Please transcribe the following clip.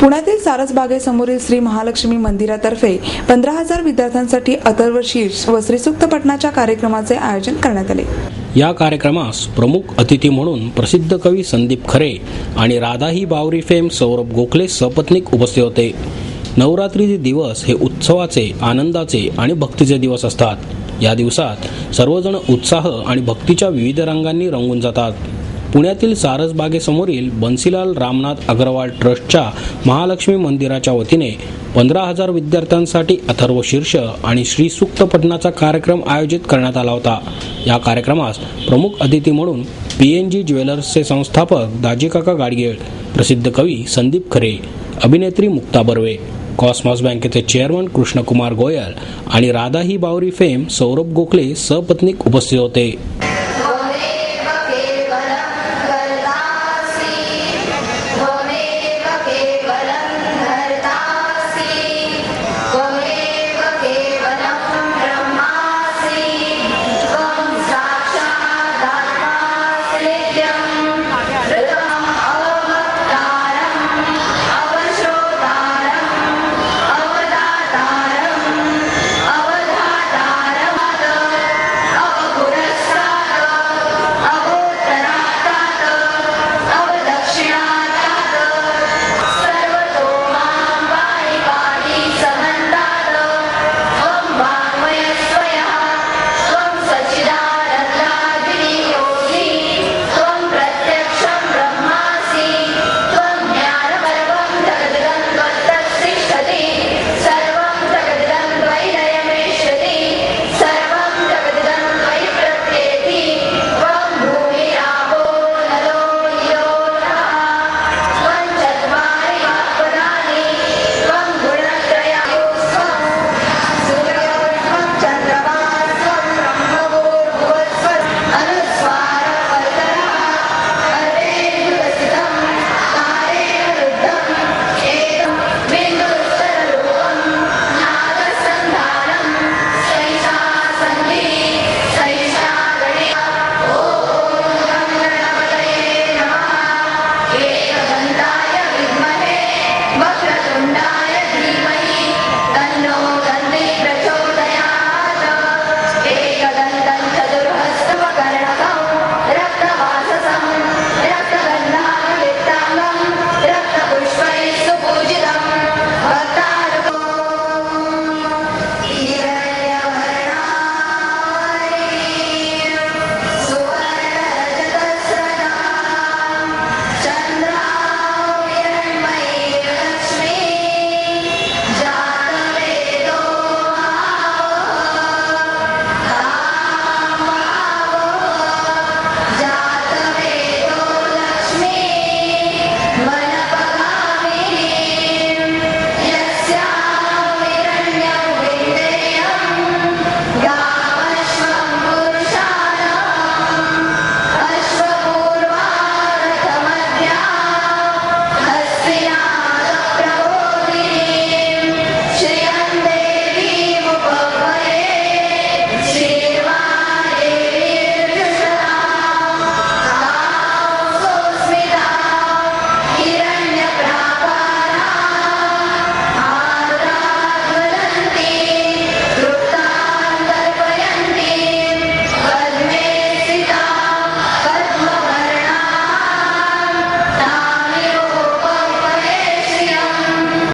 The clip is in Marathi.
पुण्यातील सारसबागेसमोरील श्री महालक्ष्मी मंदिरातर्फे 15,000 विद्यार्थ्यांसाठी अथर्वशीर्ष व श्रीसूक्त पठणाच्या कार्यक्रमाचे आयोजन करण्यात आले। या कार्यक्रमास प्रमुख अतिथी म्हणून प्रसिद्ध कवी संदीप खरे आणि राधाही बावरी फेम सौरभ गोखले सपत्नीक उपस्थित होते। नवरात्रीचे दिवस हे उत्सवाचे, आनंदाचे आणि भक्तीचे दिवस असतात। या दिवसात सर्वजण उत्साह आणि भक्तीच्या विविध रंगांनी रंगून जातात। पुण्यातील सारसबागेसमोरील बन्सीलाल रामनाथ अग्रवाल ट्रस्टच्या महालक्ष्मी मंदिराच्या वतीने 15,000 विद्यार्थ्यांसाठी अथर्वशीर्ष आणि श्रीसूक्त पठणाचा कार्यक्रम आयोजित करण्यात आला होता। या कार्यक्रमास प्रमुख अतिथी म्हणून PNG ज्वेलर्सचे संस्थापक दाजीकाका गाडगीळ, प्रसिद्ध कवी संदीप खरे, अभिनेत्री मुक्ता बर्वे, कॉस्मॉस बँकेचे चेअरमन कृष्णकुमार गोयल आणि राधाही बावरी फेम सौरभ गोखले सपत्नीक उपस्थित होते।